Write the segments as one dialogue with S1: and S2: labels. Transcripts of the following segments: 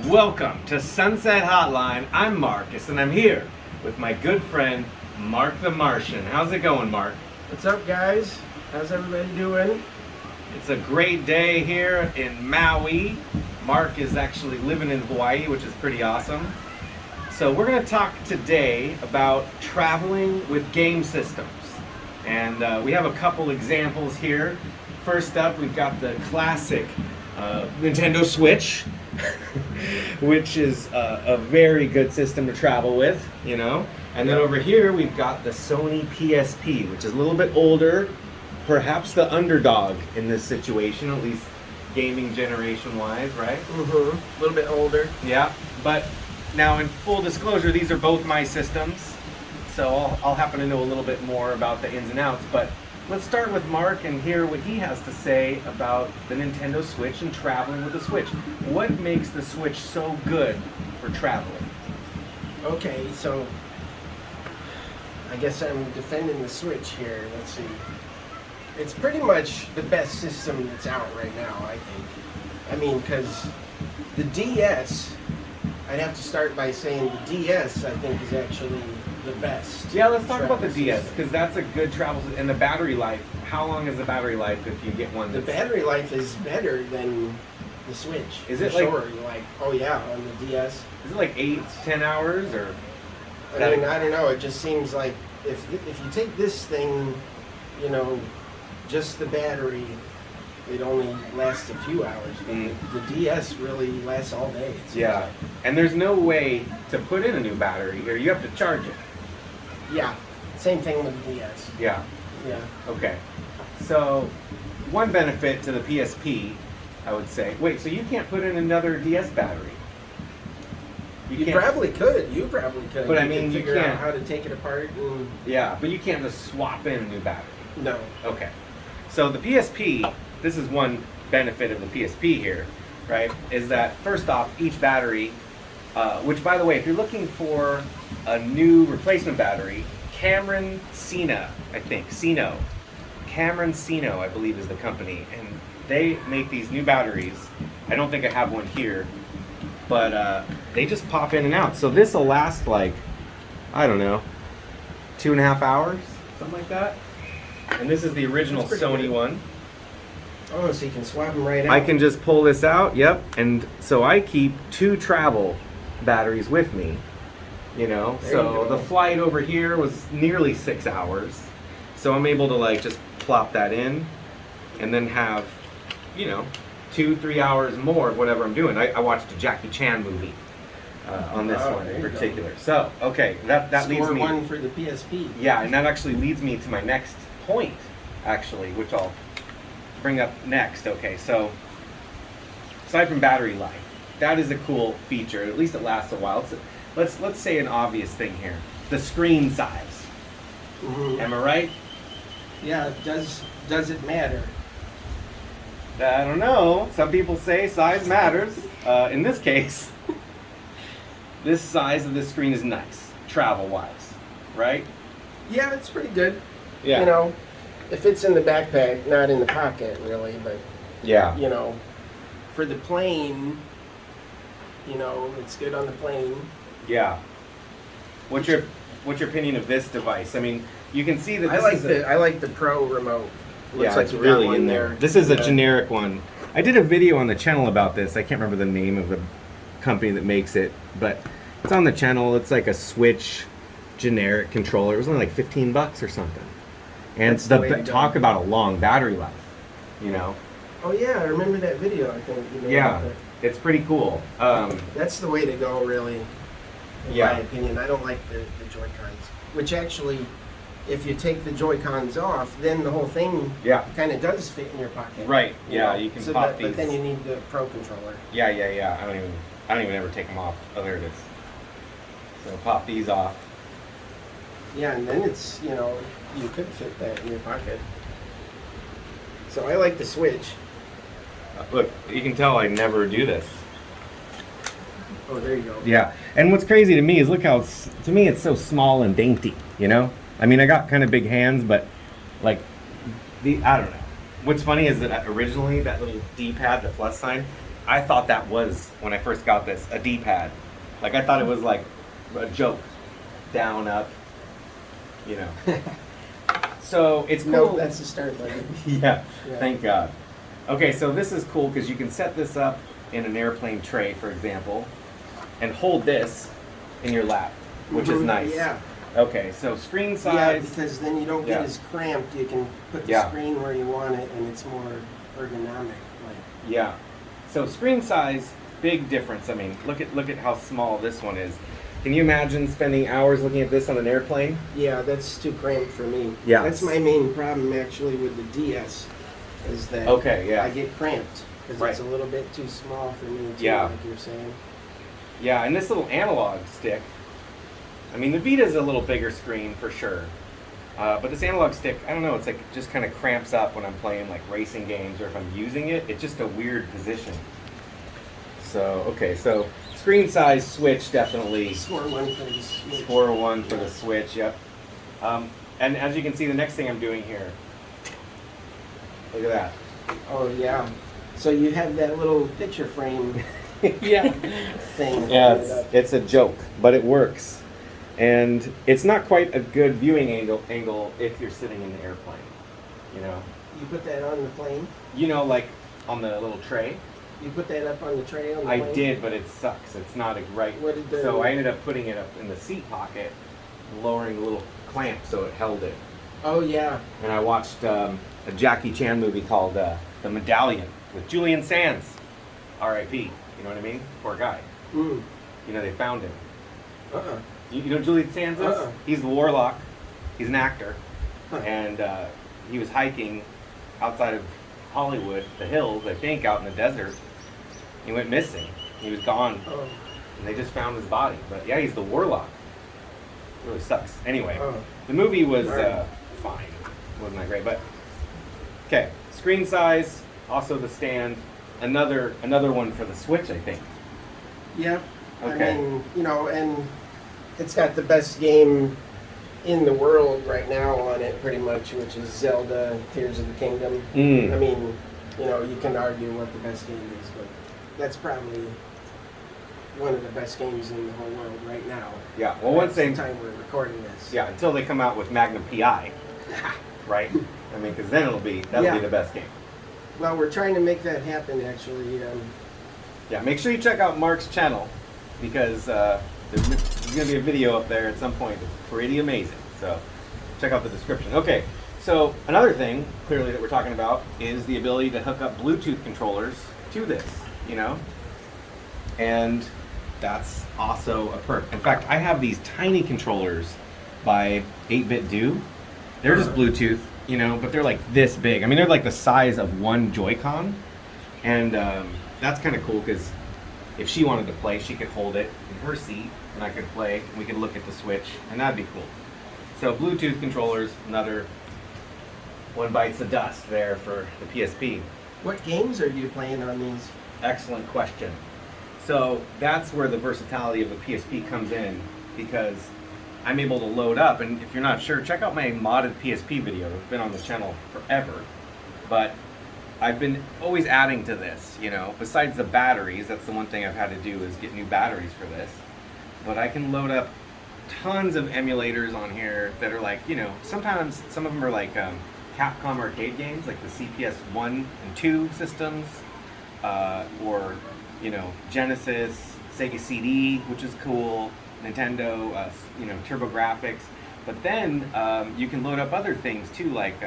S1: Welcome to Sunset Hotline. I'm Marcus, and I'm here with my good friend, Mark the Martian. How's it going, Mark?
S2: What's up, guys? How's everybody doing?
S1: It's a great day here in Maui. Mark is actually living in Hawaii, which is pretty awesome. So we're going to talk today about traveling with game systems. And we have a couple examples here. First up, we've got the classic Nintendo Switch, which is a very good system to travel with, you know. And then over here, we've got the Sony PSP, which is a little bit older, perhaps the underdog in this situation, at least gaming generation-wise, right?
S2: Mm-hmm. A little bit older.
S1: Yeah, but now in full disclosure, these are both my systems, so I'll happen to know a little bit more about the ins and outs, but let's start with Mark and hear what he has to say about the Nintendo Switch and traveling with the Switch. What makes the Switch so good for traveling?
S2: Okay, so I guess I'm defending the Switch here. Let's see. It's pretty much the best system that's out right now, I think. I mean, because the DS, I'd have to start by saying the DS, I think, is actually the best.
S1: Yeah, let's talk about the
S2: travel
S1: DS,
S2: system.
S1: because that's a good travel system. And the battery life, how long is the battery life if you get one
S2: The
S1: that's...
S2: battery life is better than the Switch.
S1: Is it
S2: for
S1: like-
S2: sure. You're like, oh yeah, on the DS.
S1: Is it like 8 to 10 hours, or...
S2: I mean, I don't know. It just seems like if you take this thing, you know, just the battery, it only lasts a few hours. But the DS really lasts all day. it seems
S1: Yeah,
S2: like.
S1: and there's no way to put in a new battery here. You have to charge it.
S2: Yeah. Same thing with the DS.
S1: Yeah.
S2: Yeah.
S1: Okay. So, one benefit to the PSP, I would say. Wait, so you can't put in another DS battery?
S2: You
S1: can't-
S2: probably could. You probably could.
S1: But I
S2: You
S1: mean,
S2: could
S1: you
S2: figure out
S1: can't-
S2: how to take it apart. And,
S1: Yeah, but you can't just swap in a new battery.
S2: no.
S1: Okay. So the PSP, this is one benefit of the PSP here, right? Is that first off, each battery, which by the way, if you're looking for a new replacement battery, Cameron Sino, I think, Sino. Cameron Sino, I believe, is the company. And they make these new batteries. I don't think I have one here, but they just pop in and out. So this will last like, I don't know, 2.5 hours, something like that. And this is the original
S2: That's pretty
S1: Sony
S2: good.
S1: one.
S2: Oh, so you can swap them right out.
S1: I can just pull this out, yep. And so I keep 2 travel batteries with me, you know.
S2: There you
S1: So
S2: go.
S1: the flight over here was nearly 6 hours. So I'm able to like just plop that in and then have, you know, 2-3 hours more of whatever I'm doing. I watched a Jackie Chan movie on this
S2: Oh,
S1: one
S2: there
S1: in
S2: you go.
S1: particular. So, okay, that leads
S2: Score
S1: me...
S2: one for the PSP.
S1: Yeah, and that actually leads me to my next point, actually, which I'll bring up next. Okay, so aside from battery life, that is a cool feature. At least it lasts a while. Let's say an obvious thing here: the screen size.
S2: Mhm.
S1: Am I right?
S2: Yeah. Does it matter?
S1: I don't know. Some people say size matters. In this case, this size of this screen is nice, travel-wise, right?
S2: Yeah, it's pretty good.
S1: Yeah.
S2: You know, it fits in the backpack, not in the pocket, really. But
S1: Yeah.
S2: you know, for the plane, you know, it's good on the plane.
S1: Yeah. What's your opinion of this device? I mean, you can see that
S2: I
S1: this
S2: like
S1: is
S2: I like the Pro remote.
S1: Yeah,
S2: like
S1: it's
S2: you got
S1: really
S2: one
S1: in there. This is a
S2: Yeah.
S1: generic one. I did a video on the channel about this. I can't remember the name of the company that makes it, but it's on the channel. It's like a Switch generic controller. It was only like $15 or something. And
S2: That's the way to go.
S1: talk about a long battery life, you know?
S2: Oh yeah, I remember that video. I think you made
S1: Yeah,
S2: about that.
S1: it's pretty cool.
S2: That's the way to go, really. in
S1: Yeah.
S2: my opinion. I don't like the Joy-Cons. Which actually, if you take the Joy-Cons off, then the whole thing
S1: Yeah.
S2: kind of does fit in your pocket.
S1: Right.
S2: you
S1: Yeah.
S2: know?
S1: You can
S2: So
S1: pop
S2: that-
S1: these.
S2: But then you need the Pro Controller.
S1: Yeah. I don't even ever take them off. Oh, there it is. So pop these off.
S2: Yeah, and then it's, you could fit that in your pocket. So I like the Switch.
S1: Look, you can tell I never do this.
S2: Oh, there you go.
S1: Yeah, and what's crazy to me is look how to me it's so small and dainty. You know, I mean, I got kind of big hands, but like I don't know. What's funny is that originally that little D-pad, the plus sign, I thought that was when I first got this a D-pad. Like I thought it was like a joke, down, up. You know. So it's cool.
S2: No, that's the start button.
S1: Yeah,
S2: Yeah.
S1: thank God. Okay, so this is cool because you can set this up in an airplane tray, for example, and hold this in your lap, which is
S2: Mhm,
S1: nice.
S2: Yeah.
S1: Okay, so screen
S2: Yeah,
S1: size.
S2: because then you don't get
S1: Yeah.
S2: as cramped. You can put the
S1: Yeah.
S2: screen where you want it, and it's more ergonomic. Like,
S1: Yeah. So screen size, big difference. I mean, look at how small this one is. Can you imagine spending hours looking at this on an airplane?
S2: yeah, that's too cramped for me.
S1: Yeah.
S2: That's my main problem actually with the DS, is that
S1: Okay, yeah.
S2: I get cramped because
S1: Right.
S2: it's a little bit too small for me. Too,
S1: Yeah.
S2: like you're saying.
S1: Yeah, and this little analog stick. I mean, the Vita's a little bigger screen for sure. But this analog stick, I don't know, it's like it just kind of cramps up when I'm playing like racing games or if I'm using it. It's just a weird position. So, okay, so screen size switch definitely.
S2: Score one for the Switch.
S1: Score one for the Switch, yep. And as you can see, the next thing I'm doing here, look at that.
S2: Oh yeah. So you have that little picture frame
S1: Yeah.
S2: thing.
S1: Yeah,
S2: holding it up.
S1: it's a joke, but it works. And it's not quite a good viewing angle if you're sitting in the airplane. You know,
S2: You put that on the plane.
S1: like on the little tray.
S2: You put that up on the tray on the
S1: I
S2: plane?
S1: did, but it sucks. It's not a right.
S2: What did the-
S1: So I ended up putting it up in the seat pocket, lowering the little clamp so it held it.
S2: Oh yeah.
S1: And I watched a Jackie Chan movie called The Medallion with Julian Sands, R.I.P. You know what I mean? Poor guy.
S2: Mm.
S1: They found him.
S2: Uh-uh.
S1: You know who Julian Sands is?
S2: Uh-uh.
S1: He's the warlock. He's an actor.
S2: Huh.
S1: And he was hiking outside of Hollywood, the hills, I think, out in the desert. He went missing. He was gone.
S2: Oh.
S1: And they just found his body. But yeah, he's the warlock. It really sucks. Anyway,
S2: Oh.
S1: the movie was
S2: Right.
S1: fine. Wasn't that great? But okay, screen size, also the stand. Another one for the Switch, I think.
S2: Yeah.
S1: Okay.
S2: I mean, and it's got the best game in the world right now on it, pretty much, which is Zelda: Tears of the Kingdom.
S1: Mm.
S2: I mean, you can argue what the best game is, but that's probably one of the best games in the whole world right now.
S1: Yeah. Well, once
S2: That's
S1: they
S2: the time we're recording this.
S1: yeah, until they come out with Magnum PI, right? I mean, because then that'll be
S2: Yeah.
S1: the best game.
S2: Well, we're trying to make that happen, actually.
S1: Yeah, make sure you check out Mark's channel because there's going to be a video up there at some point that's pretty amazing. So check out the description. Okay, so another thing clearly that we're talking about is the ability to hook up Bluetooth controllers to this, and that's also a perk. In fact, I have these tiny controllers by 8-Bit Do. They're just Bluetooth, but they're like this big. I mean, they're like the size of one Joy-Con, and that's kind of cool because if she wanted to play, she could hold it in her seat, and I could play, and we could look at the Switch, and that'd be cool. So Bluetooth controllers, another one bites the dust there for the PSP.
S2: What games are you playing on these?
S1: Excellent question. So that's where the versatility of the PSP comes in, because I'm able to load up, and if you're not sure, check out my modded PSP video. It's been on the channel forever, but I've been always adding to this, besides the batteries. That's the one thing I've had to do is get new batteries for this, but I can load up tons of emulators on here that are like, sometimes some of them are like Capcom arcade games, like the CPS 1 and 2 systems, or Genesis, Sega CD, which is cool, Nintendo, TurboGrafx. But then you can load up other things too, like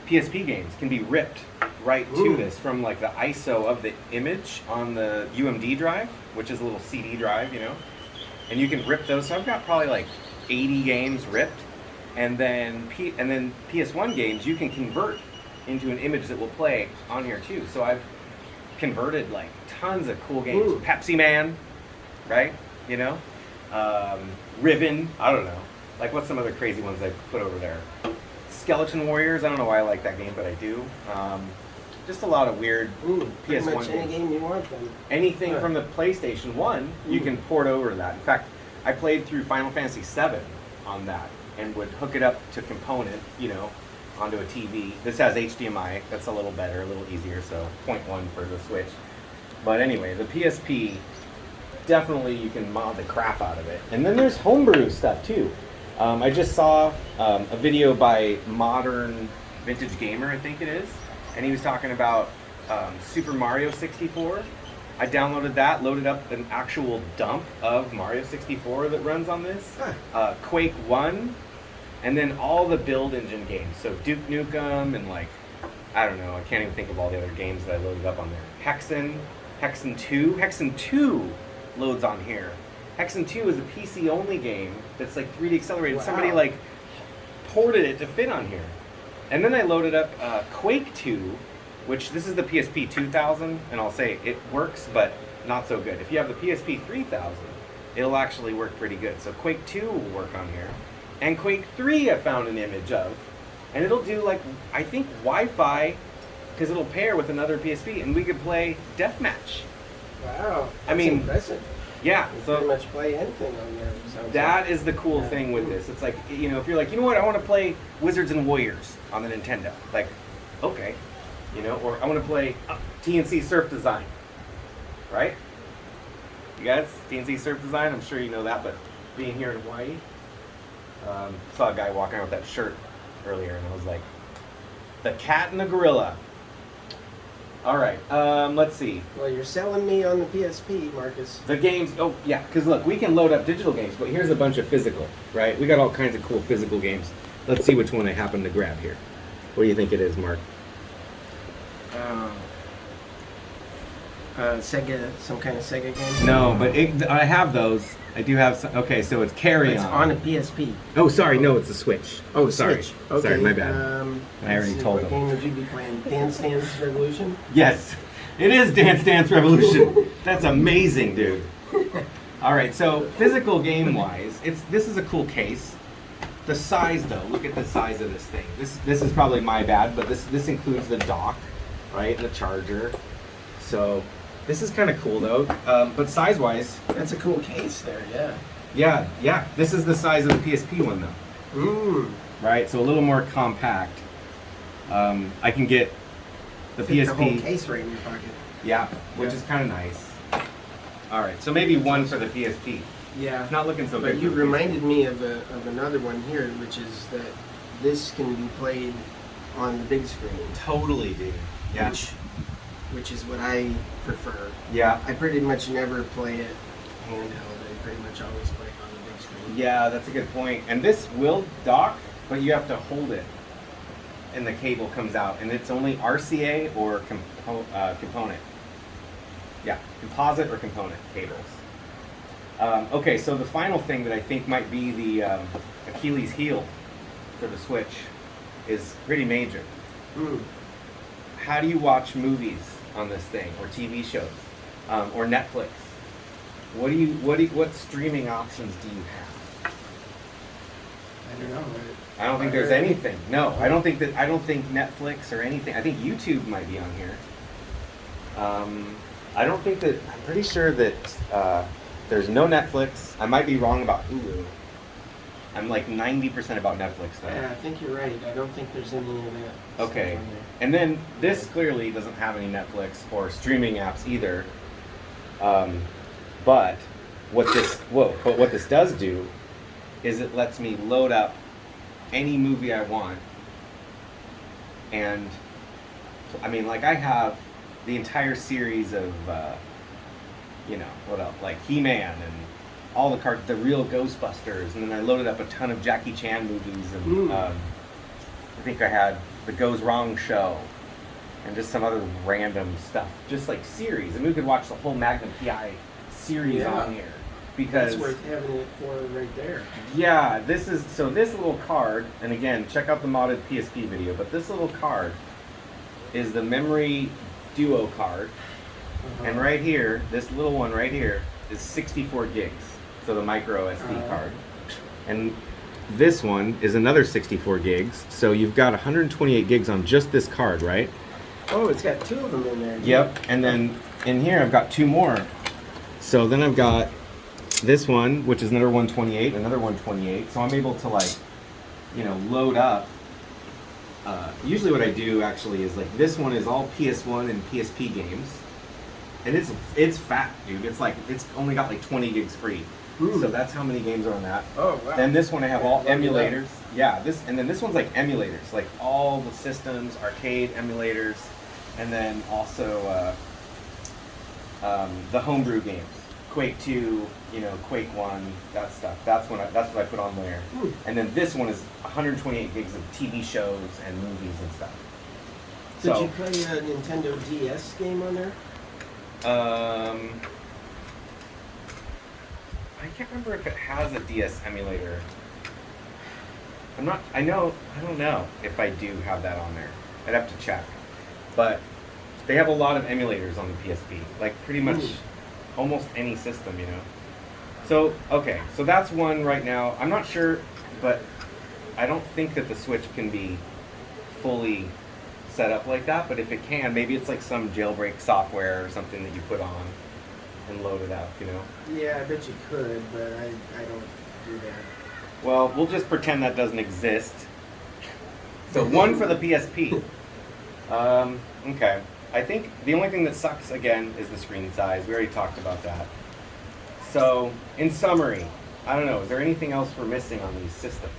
S1: PSP games can be ripped right to
S2: Ooh.
S1: this from like the ISO of the image on the UMD drive, which is a little CD drive, and you can rip those. So I've got probably like 80 games ripped, and then PS1 games you can convert into an image that will play on here too. So I've converted like tons of cool games.
S2: Ooh.
S1: Pepsi Man, right? You know, Riven. I don't know. Like, what's some other crazy ones I put over there? Skeleton Warriors. I don't know why I like that game, but I do. Just a lot of weird
S2: Pretty
S1: PS1
S2: much any
S1: games.
S2: game you want then.
S1: Anything
S2: Huh.
S1: from the PlayStation 1, you can port over to that. In fact, I played through Final Fantasy VII on that and would hook it up to component, onto a TV. This has HDMI. That's a little better, a little easier, so 0.1 for the Switch. But anyway, the PSP, definitely you can mod the crap out of it. And then there's homebrew stuff too. I just saw a video by Modern Vintage Gamer, I think it is, and he was talking about Super Mario 64. I downloaded that, loaded up an actual dump of Mario 64 that runs on this, Quake 1, and then all the build engine games. So Duke Nukem and I don't know, I can't even think of all the other games that I loaded up on there. Hexen 2. Hexen 2 loads on here. Hexen 2 is a PC only game that's 3D accelerated.
S2: Wow.
S1: Somebody ported it to fit on here. And then I loaded up Quake 2, which this is the PSP 2000, and I'll say it works, but not so good. If you have the PSP 3000, it'll actually work pretty good. So Quake 2 will work on here. And Quake 3 I found an image of, and it'll do I think Wi-Fi, because it'll pair with another PSP, and we could play Deathmatch.
S2: Wow.
S1: I mean,
S2: impressive.
S1: Yeah,
S2: You
S1: so
S2: pretty much play anything on there. sounds
S1: that
S2: like.
S1: is the cool
S2: Yeah.
S1: thing with this. It's if you're you know what, I want to play Wizards and Warriors on the Nintendo. Okay, or I want to play TNC Surf Design, right? You guys, TNC Surf Design, I'm sure you know that, but being here in Hawaii, saw a guy walking around with that shirt earlier, and I was like, the cat and the gorilla. All right, let's see.
S2: Well, you're selling me on the PSP, Marcus.
S1: The games, oh yeah, because look, we can load up digital games, but here's a bunch of physical, right? We got all kinds of cool physical games. Let's see which one I happen to grab here. What do you think it is, Mark?
S2: Sega, some kind of Sega game?
S1: No, but I have those. I do have some. Okay, so it's Carry
S2: It's
S1: On.
S2: on a PSP.
S1: Oh, sorry, no, it's a Switch.
S2: Oh,
S1: sorry.
S2: Switch. Okay.
S1: Sorry, my bad. I already
S2: let's see,
S1: told
S2: what
S1: them.
S2: game would you be playing? Dance Dance Revolution?
S1: Yes, it is Dance Dance Revolution. That's amazing, dude. All right, so physical game-wise, this is a cool case. The size, though, look at the size of this thing. This is probably my bad, but this includes the dock, right, and the charger. So this is kind of cool, though. But size-wise,
S2: That's a cool case there, yeah.
S1: yeah, this is the size of the PSP one, though. Right, so a little more compact. I can get the
S2: Fit the whole
S1: PSP.
S2: case right in your pocket.
S1: Yeah, which
S2: Yeah.
S1: is kind of nice. All right, so maybe one for the PSP.
S2: Yeah.
S1: It's not looking so
S2: But
S1: good.
S2: you
S1: for the PSP.
S2: reminded me of another one here, which is that this can be played on the big screen.
S1: Totally, dude. Yeah.
S2: Which is what I prefer.
S1: Yeah.
S2: I pretty much never play it handheld. I pretty much always play it on the big screen.
S1: Yeah, that's a good point. And this will dock, but you have to hold it, and the cable comes out, and it's only RCA or component. Yeah, composite or component cables. Okay, so the final thing that I think might be the Achilles heel for the Switch is pretty major. How do you watch movies on this thing, or TV shows, or Netflix? What streaming options do you have?
S2: I don't know.
S1: I don't think there's anything. No, I don't think Netflix or anything. I think YouTube might be on here. I don't think that. I'm pretty sure that there's no Netflix. I might be wrong about Hulu. I'm 90% about Netflix though.
S2: Yeah, I think you're right. I don't think there's any of that. stuff
S1: Okay.
S2: on there.
S1: And then this clearly doesn't have any Netflix or streaming apps either. But what this does do is it lets me load up any movie I want. And I mean, I have the entire series of what else? He-Man and all the real Ghostbusters, and then I loaded up a ton of Jackie Chan movies, and I think I had the Goes Wrong show, and just some other random stuff, just series. I mean, we could watch the whole Magnum PI series
S2: Yeah.
S1: on here. because
S2: That's worth having it for right there.
S1: yeah, this little card, and again, check out the modded PSP video, but this little card is the Memory Duo card. And right here, this little one right here is 64 gigs, so the micro SD card. And this one is another 64 gigs, so you've got 128 gigs on just this card, right?
S2: Oh, it's got 2 of them in there.
S1: Yep, and then in here I've got 2 more. So then I've got this one, which is another 128, another 128, so I'm able to, like, you know, load up. Usually what I do actually is, like, this one is all PS1 and PSP games. And it's fat, dude. It's like, it's only got like 20 gigs free.
S2: Ooh.
S1: So that's how many games are on that.
S2: Oh, wow.
S1: Then this one I have all
S2: Yeah, look at that.
S1: emulators. Yeah, and then this one's like emulators, like all the systems, arcade emulators, and then also the homebrew games, Quake 2, you know, Quake 1, that stuff. That's what I put on there. And then this one is 128 gigs of TV shows and movies and stuff.
S2: Did you play a Nintendo DS game on there?
S1: I can't remember if it has a DS emulator. I don't know if I do have that on there. I'd have to check. But they have a lot of emulators on the PSP. Like pretty much almost any system, you know. So, okay, so that's one right now. I'm not sure, but I don't think that the Switch can be fully set up like that, but if it can, maybe it's like some jailbreak software or something that you put on and load it up, you know?
S2: Yeah, I bet you could, but I don't do that.
S1: Well, we'll just pretend that doesn't exist. So one for the PSP. Okay. I think the only thing that sucks, again, is the screen size. We already talked about that. So, in summary, I don't know, is there anything else we're missing on these systems?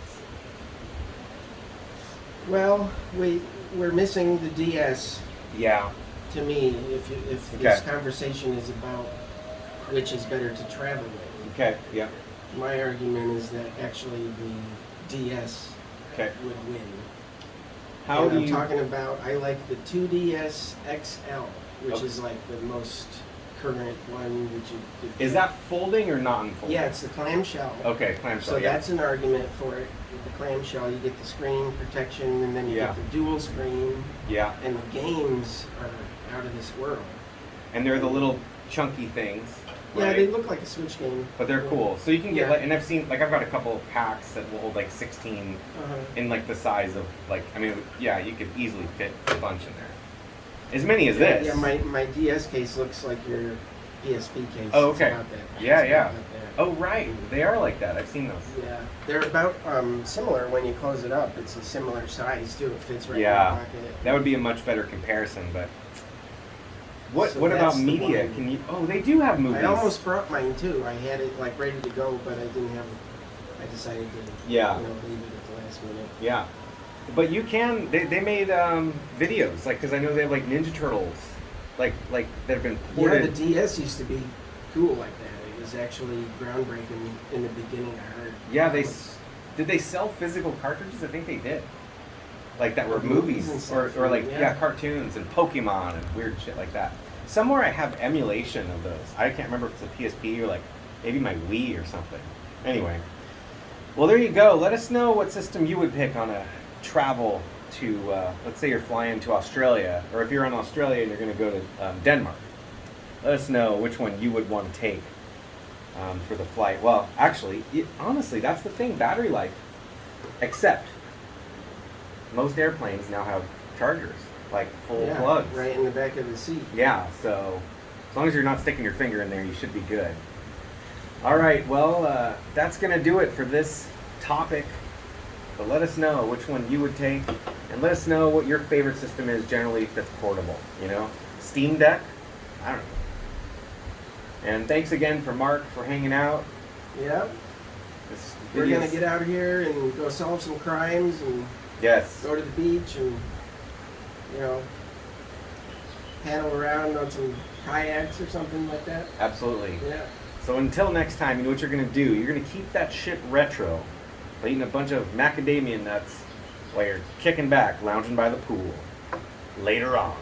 S2: Well, we're missing the DS.
S1: Yeah.
S2: To me, if
S1: Okay.
S2: this conversation is about which is better to travel with,
S1: Okay, yeah.
S2: my argument is that actually the DS
S1: Okay.
S2: would win.
S1: How
S2: And
S1: do
S2: I'm
S1: you...
S2: talking about, I like the 2DS XL, which
S1: Okay.
S2: is like the most current one that you could
S1: Is
S2: get.
S1: that folding or non-folding?
S2: Yeah, it's the clamshell.
S1: Okay, clamshell,
S2: So
S1: yeah.
S2: that's an argument for it. With the clamshell, you get the screen protection, and then you
S1: Yeah.
S2: get the dual screen,
S1: Yeah.
S2: and the games are out of this world.
S1: And they're the little chunky things.
S2: Yeah,
S1: right?
S2: they look like a Switch game.
S1: But they're cool. So you can get
S2: Yeah.
S1: like, and I've seen, like I've got a couple of packs that will hold like 16
S2: Uh-huh.
S1: in like the size of like, I mean, yeah, you could easily fit a bunch in there. As many as
S2: Yeah,
S1: this.
S2: yeah, my DS case looks like your PSP case.
S1: Oh,
S2: It's
S1: okay.
S2: about that.
S1: Yeah,
S2: It's
S1: yeah.
S2: about like that.
S1: Oh, right. They are like that. I've seen those.
S2: Yeah, they're about similar when you close it up. It's a similar size too. It fits right
S1: Yeah.
S2: in your pocket.
S1: That would be a much better comparison, but what
S2: So
S1: what about
S2: that's the
S1: media?
S2: one.
S1: Can you? Oh, they do have movies.
S2: I almost brought mine too. I had it like ready to go, but I didn't have. I decided to
S1: Yeah.
S2: leave it at the last minute.
S1: Yeah, but you can. They made videos like because I know they have like Ninja Turtles, like that have been
S2: Yeah,
S1: ported.
S2: the DS used to be cool like that. It was actually groundbreaking in the beginning. I heard.
S1: Yeah, did they sell physical cartridges? I think they did. Like that were
S2: Movies
S1: movies
S2: and
S1: or
S2: stuff,
S1: like
S2: yeah.
S1: yeah, cartoons and Pokemon and weird shit like that. Somewhere I have emulation of those. I can't remember if it's a PSP or like maybe my Wii or something. Anyway, well there you go. Let us know what system you would pick on a travel to. Let's say you're flying to Australia, or if you're in Australia and you're going to go to Denmark. Let us know which one you would want to take for the flight. Well, actually, honestly, that's the thing. Battery life, except. Most airplanes now have chargers, like full
S2: Yeah,
S1: plugs.
S2: right in the back of the seat.
S1: Yeah, so as long as you're not sticking your finger in there, you should be good. All right, well, that's going to do it for this topic. But let us know which one you would take, and let us know what your favorite system is generally that's portable, you know? Steam Deck? I don't know. And thanks again for Mark for hanging out.
S2: Yeah.
S1: This
S2: We're
S1: video's-
S2: gonna get out of here and go solve some crimes and
S1: Yes.
S2: go to the beach and, you know, paddle around on some kayaks or something like that.
S1: Absolutely.
S2: Yeah.
S1: So until next time, you know what you're going to do? You're going to keep that shit retro by eating a bunch of macadamia nuts while you're kicking back, lounging by the pool. Later on.